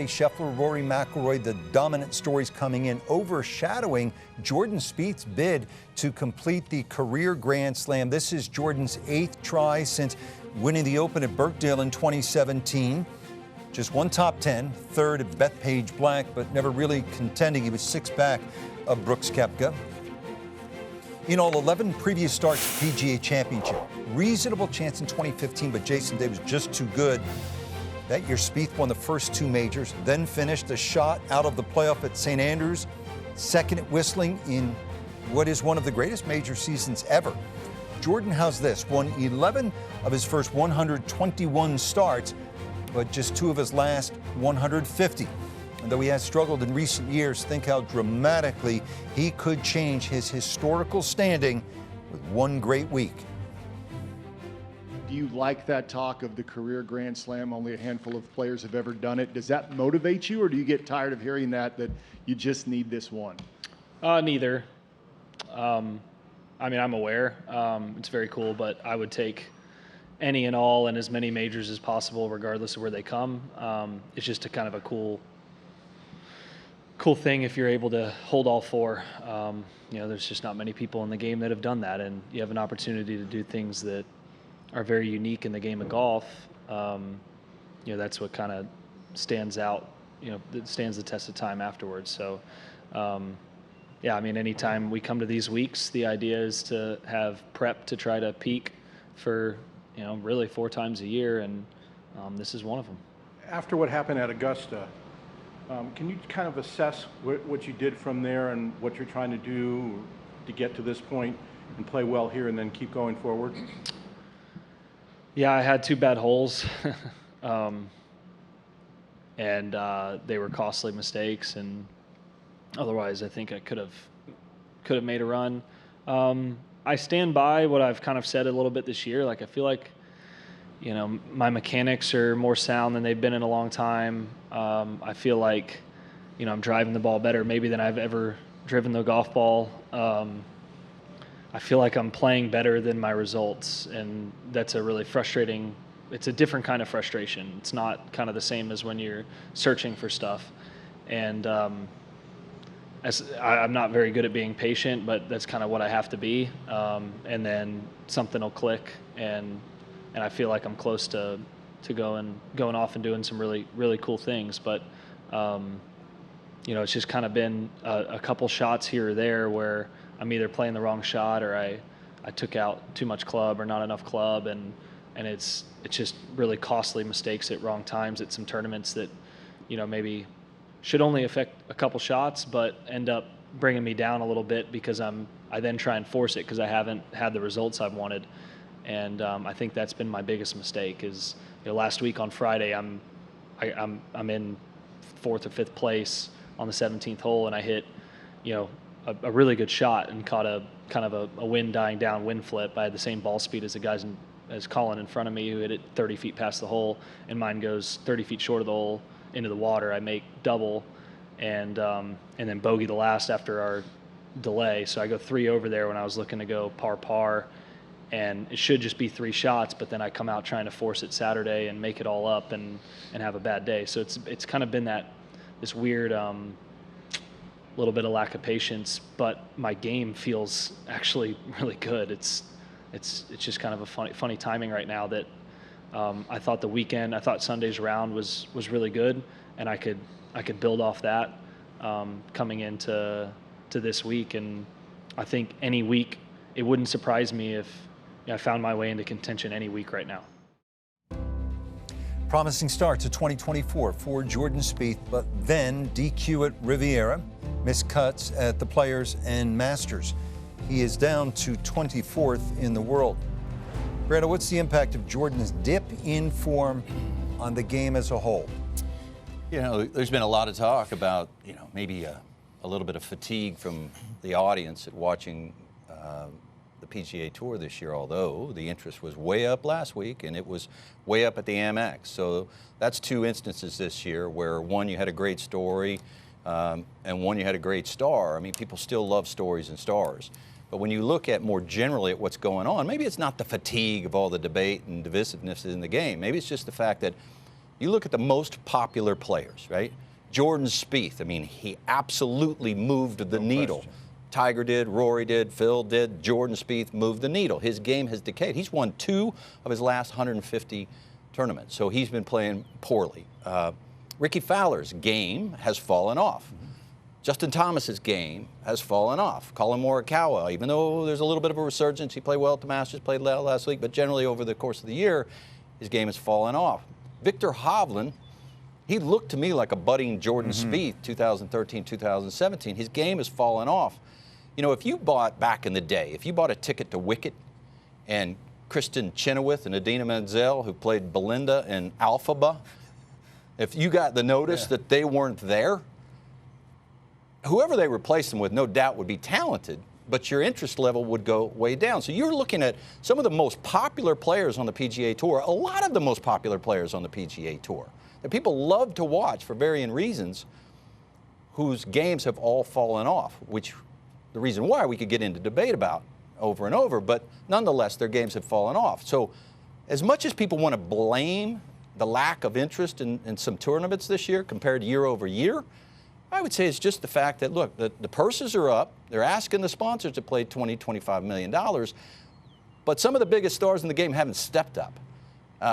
Scheffler, Rory McIlroy, the dominant stories coming in, overshadowing Jordan Spieth's bid to complete the career Grand Slam. This is Jordan's 8th try since winning the Open at Birkdale in 2017. Just one top 10, third of Bethpage Black, but never really contending. He was 6 back of Brooks Koepka. In all 11 previous starts at PGA Championship. Reasonable chance in 2015, but Jason Day was just too good. That year, Spieth won the first 2 majors, then finished a shot out of the playoff at St. Andrews, second at Whistling in what is one of the greatest major seasons ever. Jordan, how's this? Won 11 of his first 121 starts, but just 2 of his last 150. And though he has struggled in recent years, think how dramatically he could change his historical standing with one great week. Do you like that talk of the career Grand Slam? Only a handful of players have ever done it. Does that motivate you, or do you get tired of hearing that you just need this one? Neither. I mean, I'm aware. It's very cool, but I would take any and all and as many majors as possible, regardless of where they come. It's just a kind of a cool thing if you're able to hold all 4. There's just not many people in the game that have done that, and you have an opportunity to do things that are very unique in the game of golf. That's what kind of stands out, that stands the test of time afterwards. So, yeah, I mean, anytime we come to these weeks, the idea is to have prep to try to peak for, really 4 times a year, and this is one of them. After what happened at Augusta, can you kind of assess what you did from there and what you're trying to do to get to this point and play well here and then keep going forward? Yeah, I had 2 bad holes, and they were costly mistakes, and otherwise I think I could have made a run. I stand by what I've kind of said a little bit this year. Like, I feel like, my mechanics are more sound than they've been in a long time. I feel like, I'm driving the ball better maybe than I've ever driven the golf ball. I feel like I'm playing better than my results, and that's a really frustrating, it's a different kind of frustration. It's not kind of the same as when you're searching for stuff. And I'm not very good at being patient, but that's kind of what I have to be. And then something will click, and I feel like I'm close to going off and doing some really, really cool things. But, it's just kind of been a couple shots here or there where I'm either playing the wrong shot, or I took out too much club or not enough club, and it's just really costly mistakes at wrong times at some tournaments that, maybe should only affect a couple shots, but end up bringing me down a little bit because I then try and force it because I haven't had the results I've wanted. And I think that's been my biggest mistake. Is last week on Friday I'm in 4th or 5th place on the 17th hole, and I hit a really good shot and caught a kind of a wind dying down wind flip. I had the same ball speed as the guys as Colin in front of me, who hit it 30 feet past the hole, and mine goes 30 feet short of the hole into the water. I make double, and then bogey the last after our delay. So I go 3 over there when I was looking to go par, and it should just be 3 shots, but then I come out trying to force it Saturday and make it all up and have a bad day. So it's kind of been this weird little bit of lack of patience, but my game feels actually really good. It's just kind of a funny timing right now that I thought Sunday's round was really good, and I could build off that coming into this week. And I think any week, it wouldn't surprise me if I found my way into contention any week right now. Promising start to 2024 for Jordan Spieth, but then DQ at Riviera, missed cuts at the Players and Masters. He is down to 24th in the world. Brando, what's the impact of Jordan's dip in form on the game as a whole? There's been a lot of talk about, maybe a little bit of fatigue from the audience at watching the PGA Tour this year, although the interest was way up last week and it was way up at the Amex. So that's 2 instances this year where one, you had a great story, and one, you had a great star. I mean, people still love stories and stars. But when you look at more generally at what's going on, maybe it's not the fatigue of all the debate and divisiveness in the game. Maybe it's just the fact that You look at the most popular players, right? Jordan Spieth, I mean, he absolutely moved the needle. Question. Tiger did, Rory did, Phil did, Jordan Spieth moved the needle. His game has decayed. He's won 2 of his last 150 tournaments, so he's been playing poorly. Ricky Fowler's game has fallen off. Justin Thomas's game has fallen off. Colin Morikawa, even though there's a little bit of a resurgence, he played well at the Masters, played well last week, but generally over the course of the year, his game has fallen off. Victor Hovland, he looked to me like a budding Jordan Spieth, 2013, 2017. His game has fallen off. You know, if you bought, back in the day, if you bought a ticket to Wicked and Kristen Chenoweth and Adina Menzel, who played Belinda and Alphaba, if you got the notice that they weren't there, whoever they replaced them with no doubt would be talented, but your interest level would go way down. So you're looking at some of the most popular players on the PGA Tour, a lot of the most popular players on the PGA Tour, that people love to watch for varying reasons, whose games have all fallen off, which the reason why we could get into debate about over and over, but nonetheless, their games have fallen off. So as much as people want to blame the lack of interest in some tournaments this year compared year over year, I would say it's just the fact that, look, the purses are up. They're asking the sponsors to play $20, $25 million, but some of the biggest stars in the game haven't stepped up.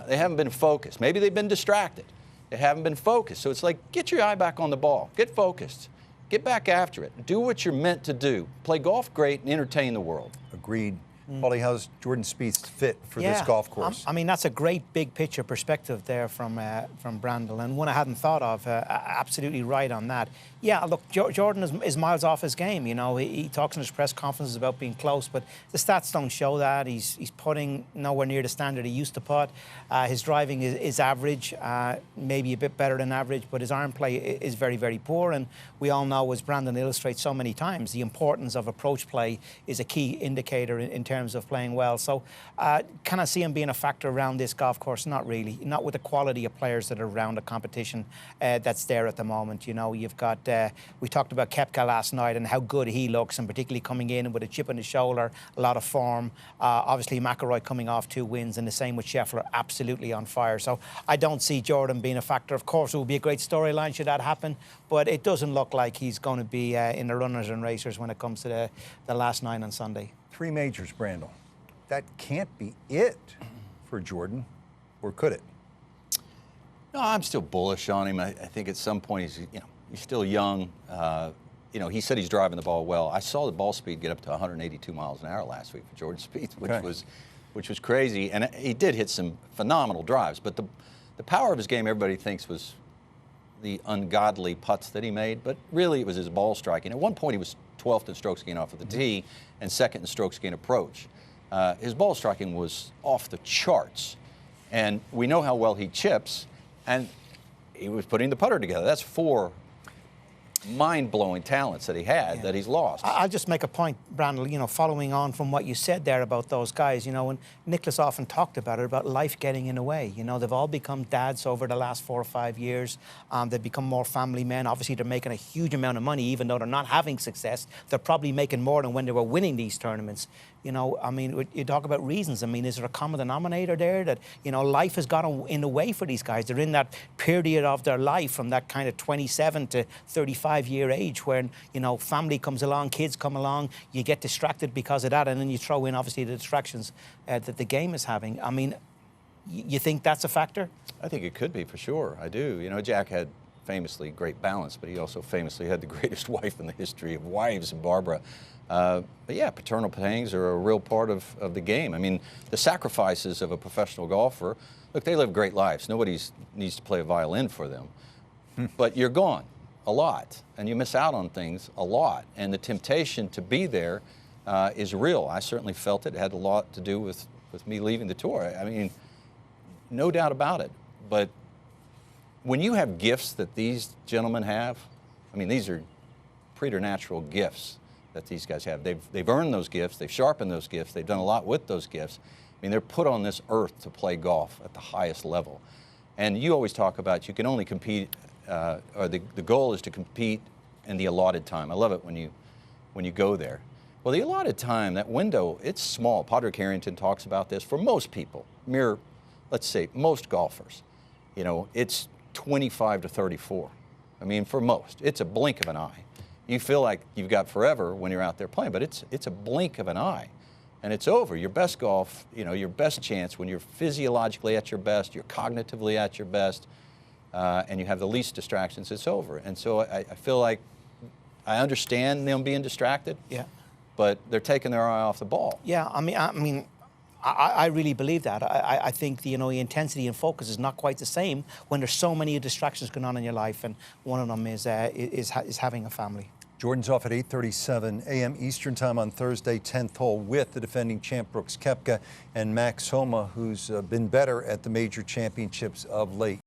They haven't been focused. Maybe they've been distracted. They haven't been focused. So it's like, get your eye back on the ball. Get focused. Get back after it. Do what you're meant to do. Play golf great and entertain the world. Agreed. Paulie, how's Jordan Spieth fit for this golf course? I mean, that's a great big picture perspective there from Brandel, and one I hadn't thought of. Absolutely right on that. Yeah, look, Jordan is miles off his game. You know, he talks in his press conferences about being close, but the stats don't show that. He's putting nowhere near the standard he used to putt. His driving is average, maybe a bit better than average, but his iron play is very, very poor. And we all know, as Brandon illustrates so many times, the importance of approach play is a key indicator in terms of playing well. So can I see him being a factor around this golf course? Not really. Not with the quality of players that are around the competition that's there at the moment. You know, you've got, we talked about Koepka last night and how good he looks, and particularly coming in with a chip on his shoulder, a lot of form. Obviously McIlroy coming off 2 wins, and the same with Scheffler, absolutely on fire. So I don't see Jordan being a factor. Of course, it would be a great storyline should that happen, but it doesn't look like he's going to be in the runners and racers when it comes to the last 9 on Sunday. 3 majors, Brandel. That can't be it for Jordan, or could it? No, I'm still bullish on him. I think at some point he's still young. He said he's driving the ball well. I saw the ball speed get up to 182 miles an hour last week for Jordan Spieth, which was crazy. And he did hit some phenomenal drives. But the power of his game, everybody thinks, was the ungodly putts that he made. But really, it was his ball striking. At one point, he was 12th in strokes gained off of the tee and 2nd in strokes gained approach. His ball striking was off the charts. And we know how well he chips. And he was putting the putter together. That's 4 mind-blowing talents that he had that he's lost. I'll just make a point, Brandel, following on from what you said there about those guys, and Nicholas often talked about it, about life getting in the way. They've all become dads over the last 4 or 5 years. They've become more family men. Obviously, they're making a huge amount of money, even though they're not having success. They're probably making more than when they were winning these tournaments. You talk about reasons. Is there a common denominator there that, life has got in the way for these guys? They're in that period of their life from that kind of 27 to 35-year age when, family comes along, kids come along, you get distracted because of that, and then you throw in, obviously, the distractions that the game is having. You think that's a factor? I think it could be, for sure. I do. Jack had famously great balance, but he also famously had the greatest wife in the history of wives, Barbara. But yeah, paternal pangs are a real part of the game. The sacrifices of a professional golfer, look, they live great lives. Nobody needs to play a violin for them. But you're gone a lot, and you miss out on things a lot. And the temptation to be there is real. I certainly felt it. It had a lot to do with me leaving the tour. No doubt about it. But when you have gifts that these gentlemen have, these are preternatural gifts that these guys have. They've earned those gifts. They've sharpened those gifts. They've done a lot with those gifts. They're put on this earth to play golf at the highest level. And you always talk about you can only compete, or the goal is to compete in the allotted time. I love it when you go there. Well, the allotted time, that window, it's small. Padraig Harrington talks about this for most people, let's say most golfers. you know, it's 25 to 34. I mean, for most, it's a blink of an eye. You feel like you've got forever when you're out there playing, but it's a blink of an eye, and it's over. Your best golf, you know, your best chance when you're physiologically at your best, you're cognitively at your best, and you have the least distractions, it's over. And so I feel like I understand them being distracted. Yeah. But they're taking their eye off the ball. Yeah, I really believe that. I think the intensity and focus is not quite the same when there's so many distractions going on in your life, and one of them is having a family. Jordan's off at 8:37 a.m. Eastern Time on Thursday, 10th hole, with the defending champ Brooks Koepka and Max Homa, who's been better at the major championships of late.